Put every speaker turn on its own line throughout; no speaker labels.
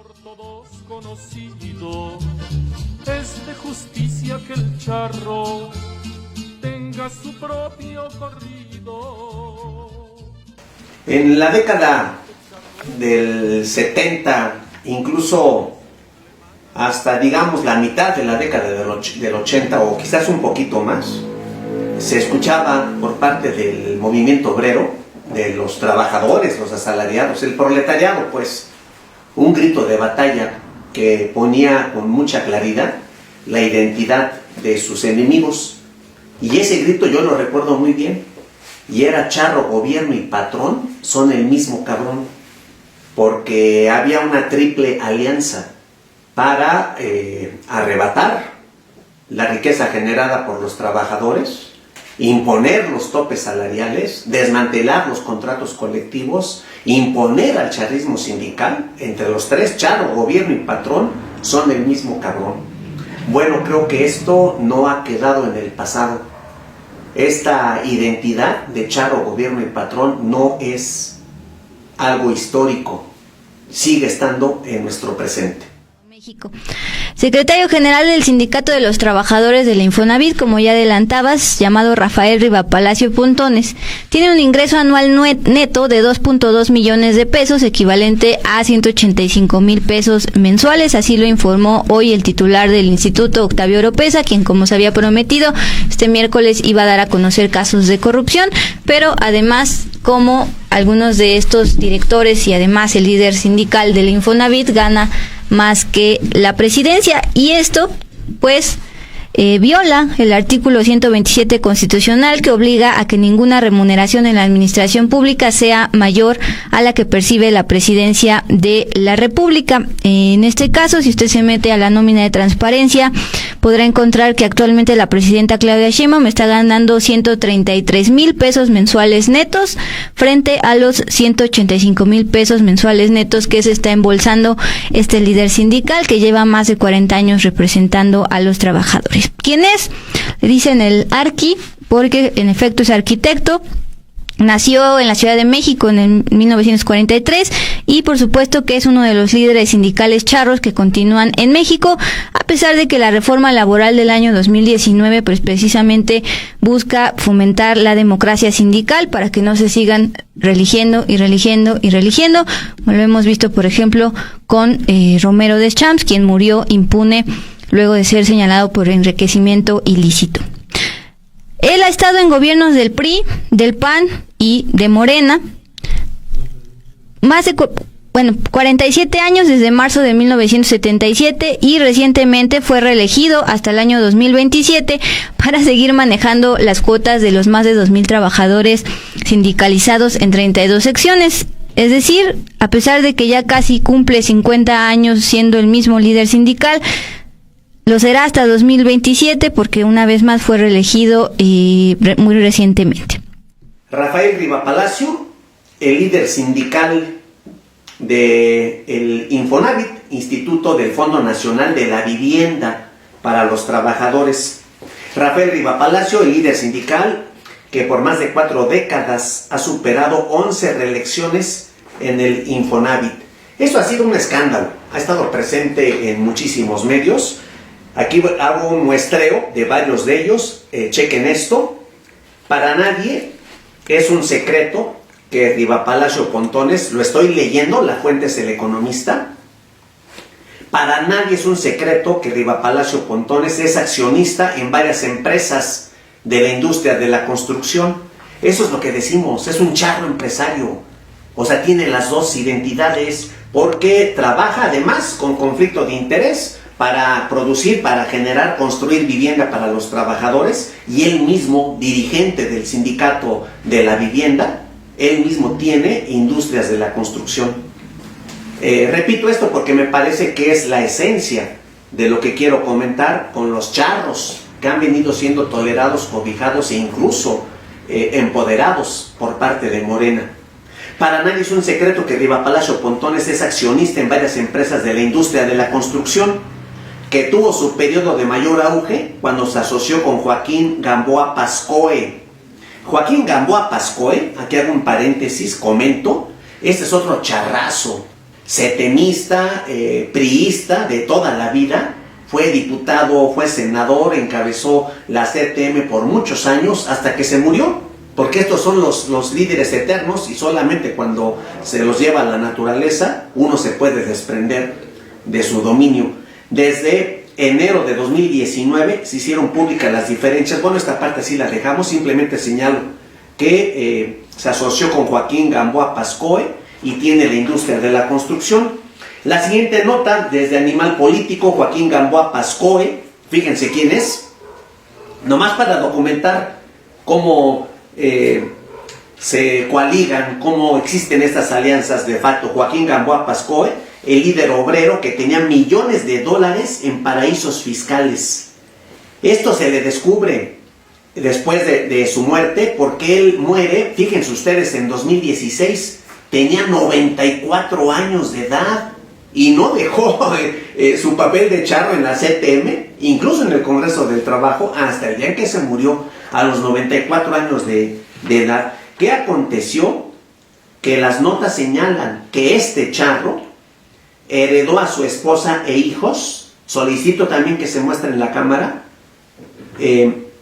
Todos conocido, es de justicia que el charro tenga su propio corrido.
En la década del 70, incluso hasta digamos la mitad de la década del 80 o quizás un poquito más, se escuchaba por parte del movimiento obrero, de los trabajadores, los asalariados, el proletariado, pues, un grito de batalla que ponía con mucha claridad la identidad de sus enemigos. Y ese grito yo lo recuerdo muy bien. Y era charro, gobierno y patrón son el mismo cabrón. Porque había una triple alianza para arrebatar la riqueza generada por los trabajadores, imponer los topes salariales, desmantelar los contratos colectivos, imponer al charrismo sindical. Entre los tres, charro, gobierno y patrón, son el mismo cabrón. Bueno, creo que esto no ha quedado en el pasado. Esta identidad de charro, gobierno y patrón no es algo histórico, sigue estando en nuestro presente.
México. Secretario General del Sindicato de los Trabajadores de la Infonavit, como ya adelantabas, llamado Rafael Rivapalacio Pontones, tiene un ingreso anual neto de 2.2 millones de pesos, equivalente a 185,000 pesos mensuales. Así lo informó hoy el titular del Instituto, Octavio Oropeza, quien, como se había prometido, este miércoles iba a dar a conocer casos de corrupción, pero además, como algunos de estos directores y además el líder sindical del Infonavit gana más que la presidencia, y esto pues viola el artículo 127 constitucional, que obliga a que ninguna remuneración en la administración pública sea mayor a la que percibe la presidencia de la República. En este caso, si usted se mete a la nómina de transparencia, podrá encontrar que actualmente la presidenta Claudia Sheinbaum está ganando 133,000 pesos mensuales netos frente a los 185,000 pesos mensuales netos que se está embolsando este líder sindical, que lleva más de 40 años representando a los trabajadores. ¿Quién es? Le dicen el Arqui, porque en efecto es arquitecto. Nació en la Ciudad de México en el 1943 y por supuesto que es uno de los líderes sindicales charros que continúan en México, a pesar de que la reforma laboral del año 2019 pues precisamente busca fomentar la democracia sindical para que no se sigan religiendo, como lo hemos visto por ejemplo con Romero Deschamps, quien murió impune luego de ser señalado por enriquecimiento ilícito. Él ha estado en gobiernos del PRI, del PAN y de Morena, más de 47 años desde marzo de 1977, y recientemente fue reelegido hasta el año 2027 para seguir manejando las cuotas de los más de 2,000 trabajadores sindicalizados en 32 secciones. Es decir, a pesar de que ya casi cumple 50 años siendo el mismo líder sindical, lo será hasta 2027 porque una vez más fue reelegido muy recientemente.
Rafael Rivapalacio, el líder sindical del Infonavit, Instituto del Fondo Nacional de la Vivienda para los Trabajadores. Rafael Rivapalacio, el líder sindical que por más de 4 décadas ha superado 11 reelecciones en el Infonavit. Esto ha sido un escándalo, ha estado presente en muchísimos medios. Aquí hago un muestreo de varios de ellos, chequen esto. Para nadie es un secreto que Rivapalacio Pontones, lo estoy leyendo, la fuente es El Economista. Para nadie es un secreto que Rivapalacio Pontones es accionista en varias empresas de la industria de la construcción. Eso es lo que decimos, es un charro empresario. O sea, tiene las dos identidades porque trabaja además con conflicto de interés para producir, para generar, construir vivienda para los trabajadores, y él mismo, dirigente del sindicato de la vivienda, él mismo tiene industrias de la construcción. Repito esto porque me parece que es la esencia de lo que quiero comentar con los charros que han venido siendo tolerados, cobijados e incluso empoderados por parte de Morena. Para nadie es un secreto que Rivapalacio Pontones es accionista en varias empresas de la industria de la construcción, que tuvo su periodo de mayor auge cuando se asoció con Joaquín Gamboa Pascoe. Joaquín Gamboa Pascoe, aquí hago un paréntesis, comento, este es otro charrazo. setemista, priista de toda la vida, fue diputado, fue senador, encabezó la CTM por muchos años hasta que se murió, porque estos son los líderes eternos y solamente cuando se los lleva a la naturaleza uno se puede desprender de su dominio. Desde enero de 2019 se hicieron públicas las diferencias. Bueno, esta parte sí la dejamos, simplemente señalo que se asoció con Joaquín Gamboa Pascoe y tiene la industria de la construcción. La siguiente nota, desde Animal Político, Joaquín Gamboa Pascoe, fíjense quién es, nomás para documentar cómo se coaligan, cómo existen estas alianzas de facto. Joaquín Gamboa Pascoe, el líder obrero que tenía millones de dólares en paraísos fiscales. Esto se le descubre después de su muerte, porque él muere, fíjense ustedes, en 2016, tenía 94 años de edad y no dejó su papel de charro en la CTM, incluso en el Congreso del Trabajo, hasta el día en que se murió a los 94 años de edad. ¿Qué aconteció? Que las notas señalan que este charro heredó a su esposa e hijos, solicito también que se muestre en la cámara,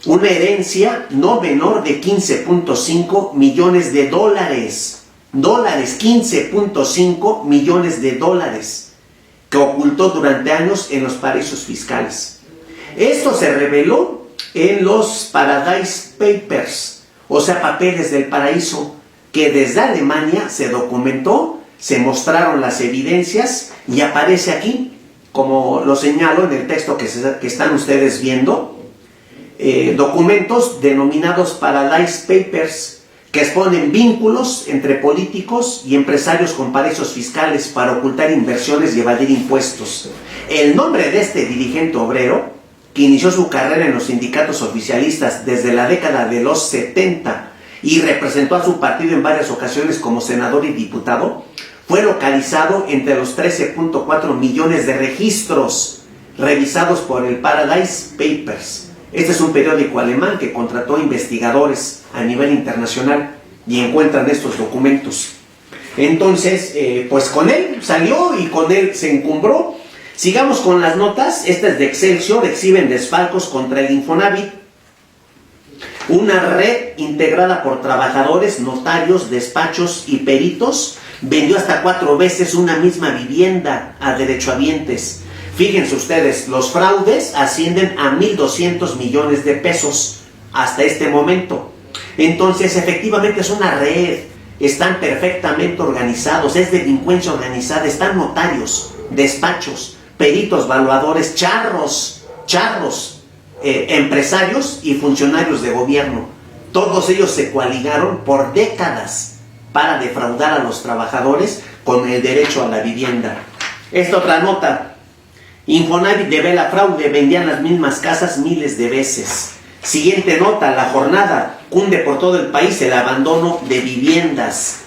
una herencia no menor de 15.5 millones de dólares. 15.5 millones de dólares que ocultó durante años en los paraísos fiscales. Esto se reveló en los Paradise Papers, o sea, papeles del paraíso, que desde Alemania se documentó, se mostraron las evidencias y aparece aquí, como lo señalo en el texto que están ustedes viendo, documentos denominados Paradise Papers, que exponen vínculos entre políticos y empresarios con paraísos fiscales para ocultar inversiones y evadir impuestos. El nombre de este dirigente obrero, que inició su carrera en los sindicatos oficialistas desde la década de los 70 y representó a su partido en varias ocasiones como senador y diputado, fue localizado entre los 13.4 millones de registros revisados por el Paradise Papers. Este es un periódico alemán que contrató investigadores a nivel internacional y encuentran estos documentos. Entonces, pues con él salió y con él se encumbró. Sigamos con las notas. Esta es de Excelsior. Exhiben desfalcos contra el Infonavit. Una red integrada por trabajadores, notarios, despachos y peritos vendió hasta 4 veces una misma vivienda a derechohabientes. Fíjense ustedes, los fraudes ascienden a 1.200 millones de pesos hasta este momento. Entonces, efectivamente es una red, están perfectamente organizados, es delincuencia organizada, están notarios, despachos, peritos, evaluadores, charros, empresarios y funcionarios de gobierno. Todos ellos se coaligaron por décadas para defraudar a los trabajadores con el derecho a la vivienda. Esta otra nota. Infonavit devela fraude, vendían las mismas casas miles de veces. Siguiente nota, La Jornada, cunde por todo el país el abandono de viviendas.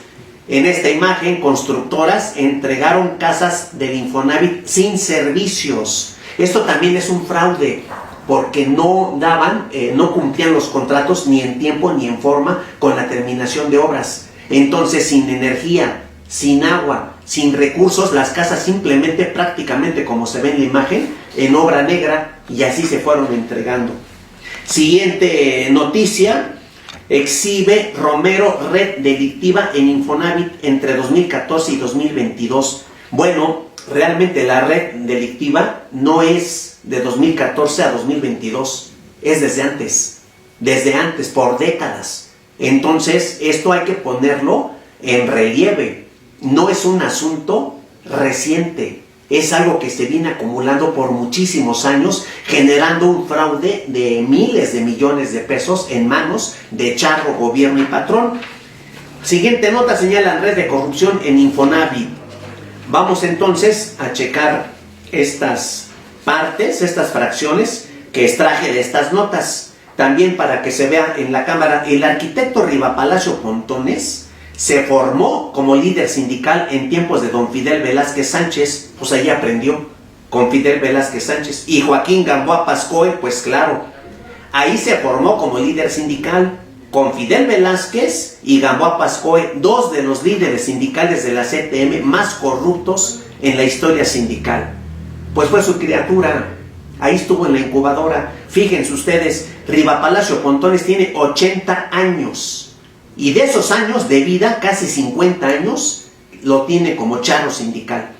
En esta imagen, constructoras entregaron casas del Infonavit sin servicios. Esto también es un fraude, porque no cumplían los contratos ni en tiempo ni en forma con la terminación de obras. Entonces, sin energía, sin agua, sin recursos, las casas simplemente, prácticamente como se ve en la imagen, en obra negra, y así se fueron entregando. Siguiente noticia, exhibe Romero red delictiva en Infonavit entre 2014 y 2022. Bueno, realmente la red delictiva no es de 2014 a 2022, es desde antes, por décadas. Entonces, esto hay que ponerlo en relieve. No es un asunto reciente, es algo que se viene acumulando por muchísimos años, generando un fraude de miles de millones de pesos en manos de charro, gobierno y patrón. Siguiente nota, señalan red de corrupción en Infonavit. Vamos entonces a checar estas partes, estas fracciones que extraje de estas notas. También para que se vea en la cámara, el arquitecto Rivapalacio Pontones se formó como líder sindical en tiempos de don Fidel Velázquez Sánchez, pues ahí aprendió con Fidel Velázquez Sánchez. Y Joaquín Gamboa Pascoe, pues claro, ahí se formó como líder sindical. con Fidel Velázquez y Gamboa Pascoe, dos de los líderes sindicales de la CTM más corruptos en la historia sindical. Pues fue su criatura, ahí estuvo en la incubadora. Fíjense ustedes, Riva Palacio Pontones tiene 80 años y de esos años de vida, casi 50 años, lo tiene como charro sindical.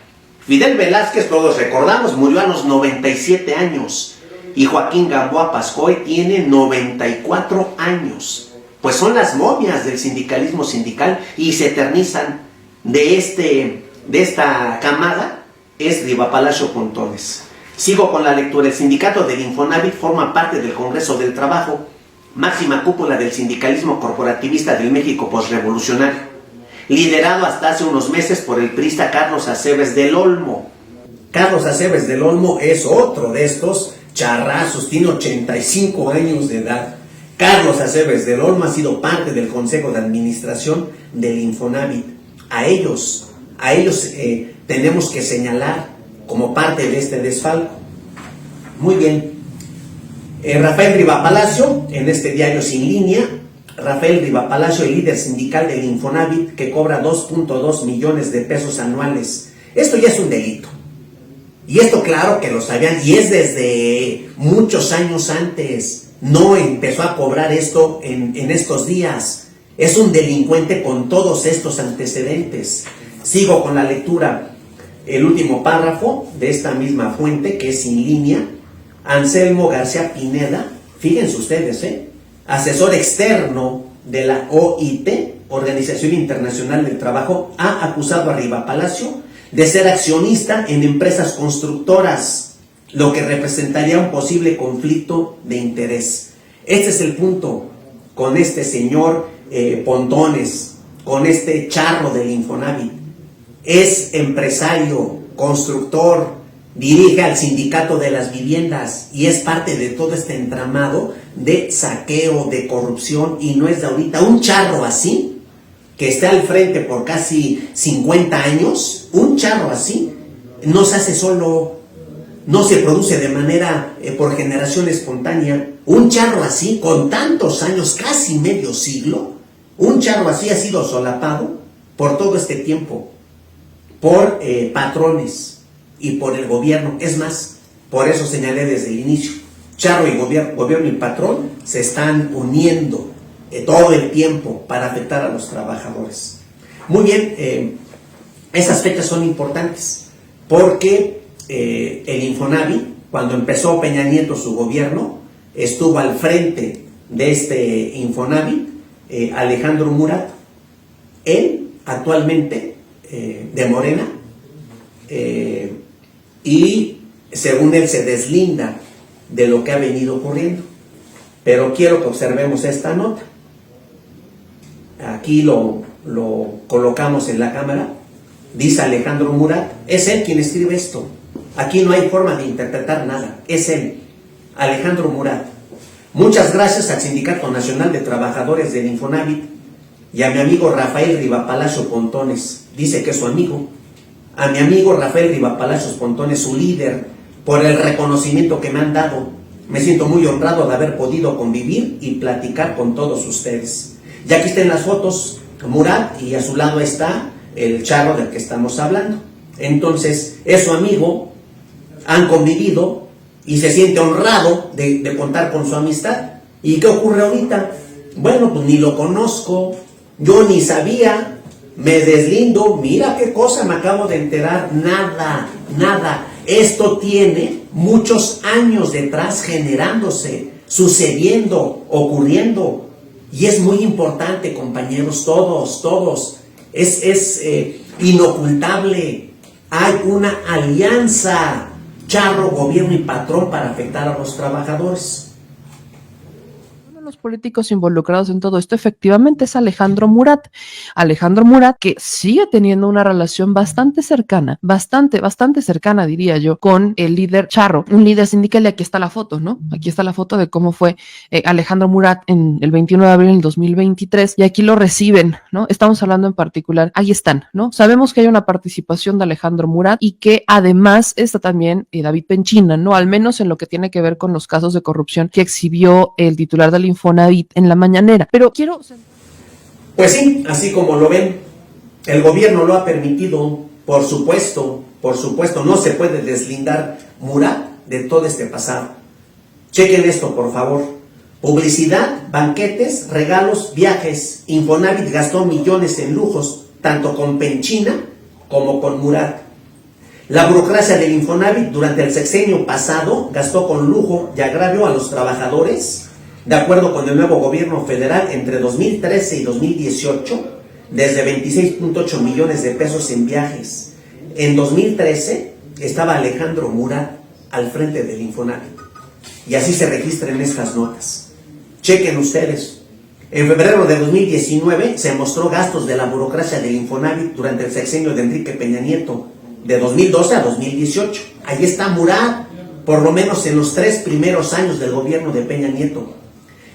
Fidel Velázquez, todos recordamos, murió a los 97 años y Joaquín Gamboa Pascoe tiene 94 años. Pues son las momias del sindicalismo sindical y se eternizan. De esta camada es Riva Palacio Pontones. Sigo con la lectura. El sindicato del Infonavit forma parte del Congreso del Trabajo, máxima cúpula del sindicalismo corporativista del México posrevolucionario, liderado hasta hace unos meses por el priista Carlos Aceves del Olmo. Carlos Aceves del Olmo es otro de estos charrazos, tiene 85 años de edad. Carlos Aceves del Olmo ha sido parte del Consejo de Administración del Infonavit. A ellos tenemos que señalar como parte de este desfalco. Muy bien. Rafael Riva Palacio, en este diario Sin Línea, Rafael Riva Palacio, el líder sindical del Infonavit, que cobra 2.2 millones de pesos anuales. Esto ya es un delito. Y esto claro que lo sabían, y es desde muchos años antes. No empezó a cobrar esto en estos días. Es un delincuente con todos estos antecedentes. Sigo con la lectura. El último párrafo de esta misma fuente, que es Sin Línea. Anselmo García Pineda, fíjense ustedes, asesor externo de la OIT, Organización Internacional del Trabajo, ha acusado a Riva Palacio de ser accionista en empresas constructoras, lo que representaría un posible conflicto de interés. Este es el punto con este señor Pontones, con este charro del Infonavit. Es empresario, constructor, dirige al sindicato de las viviendas y es parte de todo este entramado de saqueo, de corrupción, y no es de ahorita. Un charro así, que esté al frente por casi 50 años, un charro así, no se hace solo, no se produce de manera por generación espontánea. Un charro así, con tantos años, casi medio siglo, un charro así ha sido solapado por todo este tiempo, por patrones y por el gobierno. Es más, por eso señalé desde el inicio, charro y gobierno y patrón se están uniendo todo el tiempo para afectar a los trabajadores. Muy bien, esas fechas son importantes porque el Infonavit, cuando empezó Peña Nieto su gobierno, estuvo al frente de este Infonavit Alejandro Murat, él actualmente de Morena, y según él se deslinda de lo que ha venido ocurriendo. Pero quiero que observemos esta nota. Aquí lo colocamos en la cámara. Dice Alejandro Murat, es él quien escribe esto. Aquí no hay forma de interpretar nada, es él, Alejandro Murat. Muchas gracias al Sindicato Nacional de Trabajadores del Infonavit y a mi amigo Rafael Riva Palacio Pontones, dice que es su amigo, a mi amigo Rafael Riva Palacios Pontones, su líder, por el reconocimiento que me han dado. Me siento muy honrado de haber podido convivir y platicar con todos ustedes. Y aquí están las fotos, Murat, y a su lado está el charro del que estamos hablando. Entonces, es su amigo, han convivido y se siente honrado de contar con su amistad. ¿Y qué ocurre ahorita? Bueno, pues ni lo conozco, yo ni sabía, me deslindo, mira qué cosa me acabo de enterar, nada. Esto tiene muchos años detrás generándose, sucediendo, ocurriendo, y es muy importante, compañeros, todos, es inocultable. Hay una alianza charro, gobierno y patrón para afectar a los trabajadores.
Los políticos involucrados en todo esto efectivamente es Alejandro Murat, que sigue teniendo una relación bastante cercana, bastante cercana diría yo, con el líder charro, un líder sindical. Y aquí está la foto, ¿no? Aquí está la foto de cómo fue Alejandro Murat en el 21 de abril del 2023, y aquí lo reciben, ¿no? Estamos hablando en particular, ahí están, ¿no? Sabemos que hay una participación de Alejandro Murat y que además está también David Penchina, ¿no? Al menos en lo que tiene que ver con los casos de corrupción que exhibió el titular del Infonavit Infonavit en la mañanera. Pero quiero...
Pues sí, así como lo ven, el gobierno lo ha permitido, por supuesto, no se puede deslindar Murat de todo este pasado. Chequen esto, por favor. Publicidad, banquetes, regalos, viajes. Infonavit gastó millones en lujos, tanto con Penchina como con Murat. La burocracia del Infonavit durante el sexenio pasado gastó con lujo y agravio a los trabajadores. De acuerdo con el nuevo gobierno federal, entre 2013 y 2018, desde 26.8 millones de pesos en viajes. En 2013 estaba Alejandro Murat al frente del Infonavit. Y así se registra en estas notas. Chequen ustedes. En febrero de 2019 se mostró gastos de la burocracia del Infonavit durante el sexenio de Enrique Peña Nieto, de 2012 a 2018. Ahí está Murat, por lo menos en los 3 primeros años del gobierno de Peña Nieto,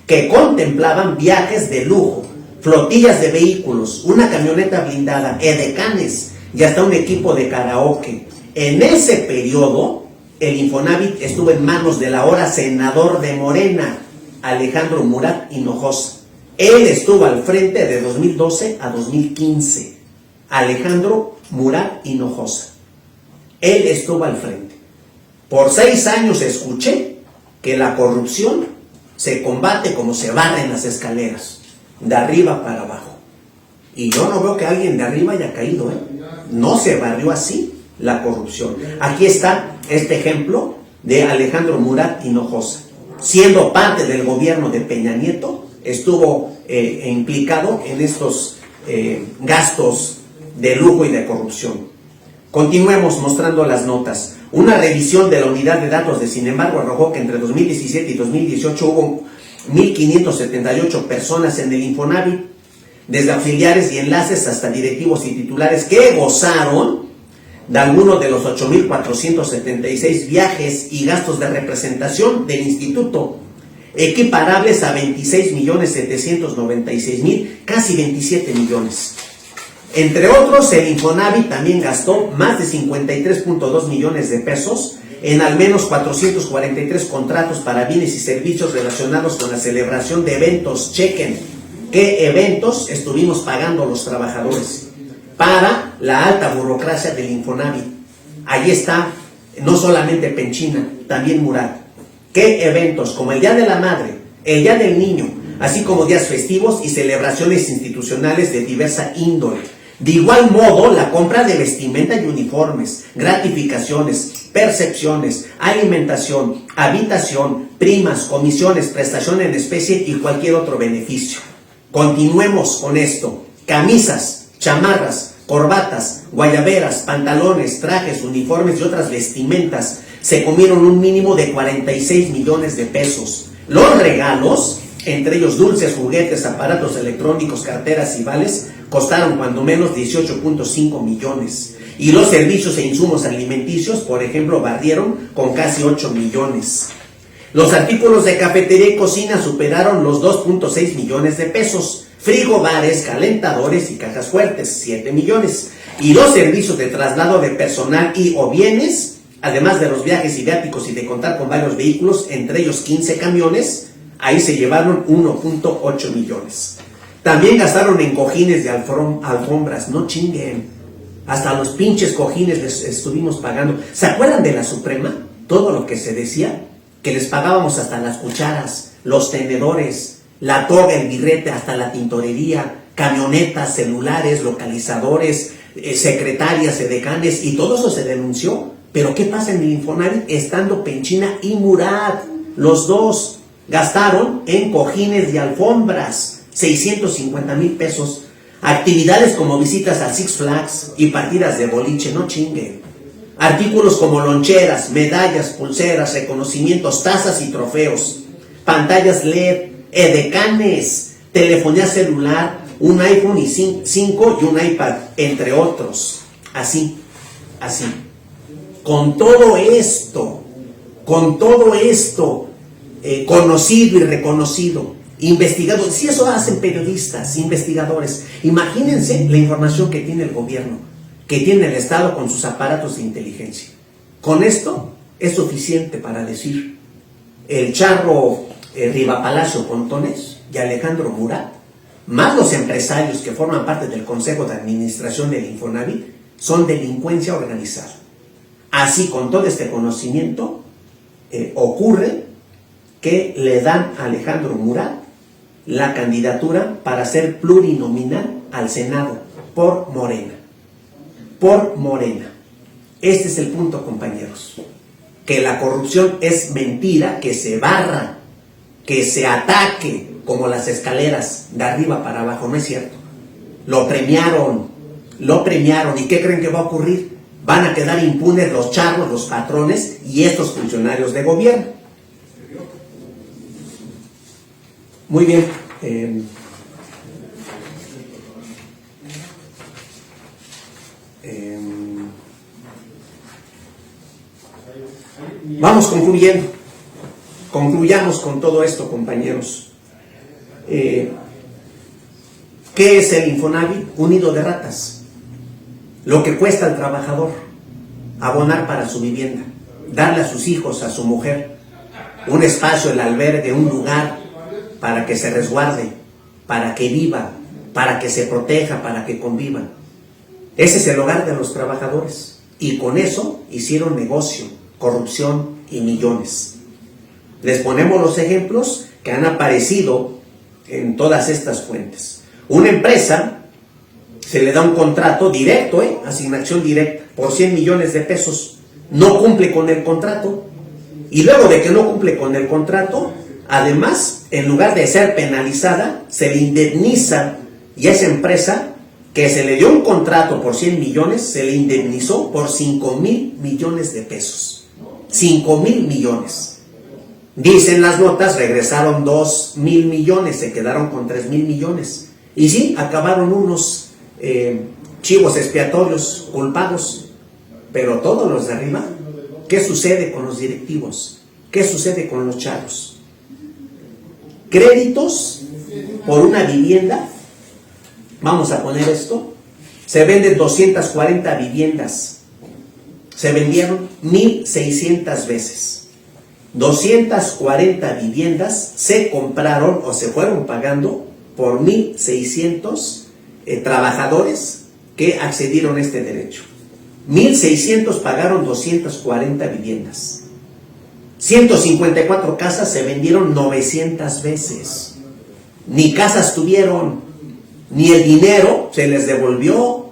que contemplaban viajes de lujo, flotillas de vehículos, una camioneta blindada, edecanes y hasta un equipo de karaoke. En ese periodo, el Infonavit estuvo en manos del ahora senador de Morena, Alejandro Murat Hinojosa. Él estuvo al frente de 2012 a 2015. Alejandro Murat Hinojosa. Él estuvo al frente. Por 6 años escuché que la corrupción se combate como se barre en las escaleras, de arriba para abajo. Y yo no veo que alguien de arriba haya caído, ¿eh? No se barrió así la corrupción. Aquí está este ejemplo de Alejandro Murat Hinojosa. Siendo parte del gobierno de Peña Nieto, estuvo implicado en estos gastos de lujo y de corrupción. Continuemos mostrando las notas. Una revisión de la unidad de datos de Sin embargo arrojó que entre 2017 y 2018 hubo 1.578 personas en el Infonavit, desde auxiliares y enlaces hasta directivos y titulares, que gozaron de algunos de los 8.476 viajes y gastos de representación del instituto, equiparables a 26.796.000, casi 27 millones. Entre otros, el Infonavit también gastó más de 53.2 millones de pesos en al menos 443 contratos para bienes y servicios relacionados con la celebración de eventos. Chequen qué eventos estuvimos pagando los trabajadores para la alta burocracia del Infonavit. Ahí está, no solamente Penchina, también Murat. ¿Qué eventos? Como el Día de la Madre, el Día del Niño, así como días festivos y celebraciones institucionales de diversa índole. De igual modo, la compra de vestimenta y uniformes, gratificaciones, percepciones, alimentación, habitación, primas, comisiones, prestación en especie y cualquier otro beneficio. Continuemos con esto. Camisas, chamarras, corbatas, guayaberas, pantalones, trajes, uniformes y otras vestimentas se comieron un mínimo de 46 millones de pesos. Los regalos, entre ellos dulces, juguetes, aparatos electrónicos, carteras y vales, costaron cuando menos 18.5 millones. Y los servicios e insumos alimenticios, por ejemplo, barrieron con casi 8 millones. Los artículos de cafetería y cocina superaron los 2.6 millones de pesos. Frigobares, calentadores y cajas fuertes, 7 millones. Y los servicios de traslado de personal y o bienes, además de los viajes y viáticos y de contar con varios vehículos, entre ellos 15 camiones, ahí se llevaron 1.8 millones. También gastaron en cojines de alfombras, no chinguen. Hasta los pinches cojines les estuvimos pagando. ¿Se acuerdan de la Suprema? Todo lo que se decía, que les pagábamos hasta las cucharas, los tenedores, la toga, el birrete, hasta la tintorería, camionetas, celulares, localizadores, secretarias, edecanes, y todo eso se denunció. Pero ¿qué pasa en el Infonavit? Estando Penchina y Murat, los dos gastaron en cojines y alfombras 650,000 pesos. Actividades como visitas a Six Flags y partidas de boliche, no chinguen. Artículos como loncheras, medallas, pulseras, reconocimientos, tazas y trofeos, pantallas LED, edecanes, telefonía celular, un iPhone 5 y un iPad, entre otros. Así. Con todo esto, conocido y reconocido, investigado, si eso hacen periodistas, investigadores, imagínense la información que tiene el gobierno, que tiene el Estado con sus aparatos de inteligencia. Con esto es suficiente para decir, el charro Riva Palacio Pontones y Alejandro Murat, más los empresarios que forman parte del Consejo de Administración del Infonavit, son delincuencia organizada. Así, con todo este conocimiento, ocurre que le dan a Alejandro Murat la candidatura para ser plurinominal al Senado por Morena. Por Morena. Este es el punto, compañeros. Que la corrupción es mentira, que se barra, que se ataque como las escaleras de arriba para abajo. No es cierto. Lo premiaron. ¿Y qué creen que va a ocurrir? Van a quedar impunes los charros, los patrones y estos funcionarios de gobierno. Muy bien. Vamos concluyendo. Concluyamos con todo esto, compañeros. ¿Qué es el Infonavit? Un nido de ratas. Lo que cuesta al trabajador abonar para su vivienda, darle a sus hijos, a su mujer, un espacio, el albergue, un lugar para que se resguarde, para que viva, para que se proteja, para que conviva. Ese es el hogar de los trabajadores. Y con eso hicieron negocio, corrupción y millones. Les ponemos los ejemplos que han aparecido en todas estas fuentes. Una empresa se le da un contrato directo, asignación directa, por 100 millones de pesos. No cumple con el contrato. Y luego de que no cumple con el contrato, además, en lugar de ser penalizada, se le indemniza. Y a esa empresa, que se le dio un contrato por 100 millones, se le indemnizó por 5,000 millones de pesos. 5,000 millones. Dicen las notas, regresaron 2,000 millones, se quedaron con 3,000 millones. Y sí, acabaron unos chivos expiatorios culpados, pero todos los de arriba, ¿qué sucede con los directivos? ¿Qué sucede con los chavos? Créditos por una vivienda, vamos a poner esto, se venden 240 viviendas, se vendieron 1,600 veces. 240 viviendas se compraron o se fueron pagando por 1,600 trabajadores que accedieron a este derecho. 1,600 pagaron 240 viviendas. 154 casas se vendieron 900 veces. Ni casas tuvieron, ni el dinero se les devolvió.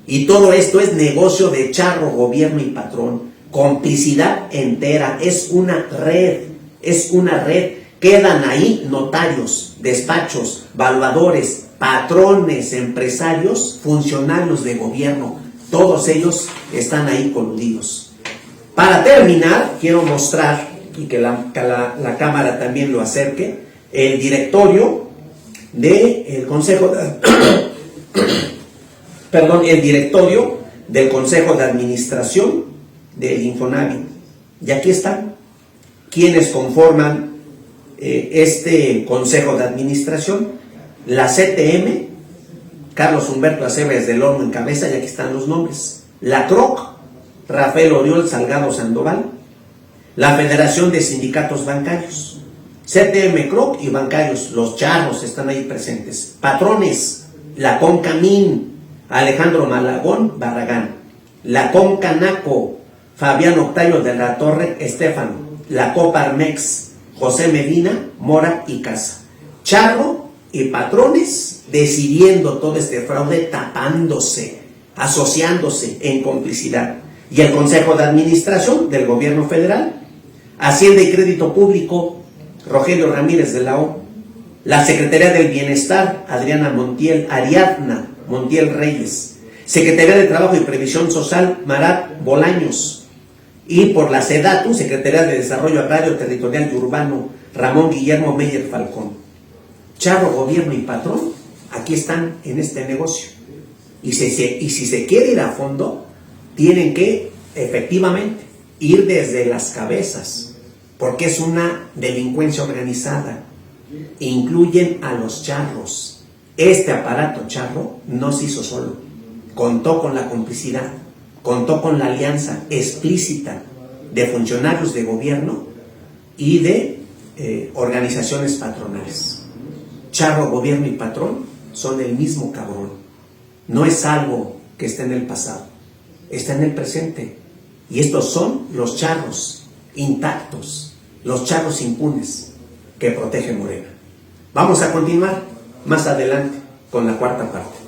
Y todo esto es negocio de charro, gobierno y patrón. Complicidad entera. Es una red. Es una red. Quedan ahí notarios, despachos, valuadores, patrones, empresarios, funcionarios de gobierno. Todos ellos están ahí coludidos. Para terminar, quiero mostrar, y que la cámara también lo acerque, el directorio del Consejo el directorio del Consejo de Administración del Infonavit. Y aquí están quienes conforman este Consejo de Administración. La CTM, Carlos Humberto Aceves del Olmo en cabeza, y aquí están los nombres. La CROC, Rafael Oriol Salgado Sandoval. La Federación de Sindicatos Bancarios. CTM, CROC y bancarios, los charros están ahí presentes. Patrones, la CONCAMIN, Alejandro Malagón Barragán. La CONCANACO, Fabián Octavio de la Torre Estefano. La COPARMEX, José Medina, Mora y Casa. Charro y patrones decidiendo todo este fraude, tapándose, asociándose en complicidad. Y el Consejo de Administración del Gobierno Federal, Hacienda y Crédito Público, Rogelio Ramírez de la O, la Secretaría del Bienestar, Adriana Montiel, Ariadna Montiel Reyes, Secretaría de Trabajo y Previsión Social, Marat Bolaños, y por la SEDATU, Secretaría de Desarrollo Agrario, Territorial y Urbano, Ramón Guillermo Meyer Falcón. Charro, gobierno y patrón, aquí están en este negocio. Y si se quiere ir a fondo, tienen que efectivamente ir desde las cabezas, porque es una delincuencia organizada. Incluyen a los charros. Este aparato charro no se hizo solo, contó con la complicidad, contó con la alianza explícita de funcionarios de gobierno y de organizaciones patronales. Charro, gobierno y patrón son el mismo cabrón. No es algo que está en el pasado, está en el presente. Y estos son los charros intactos, los charros impunes que protege Morena. Vamos a continuar más adelante con la cuarta parte.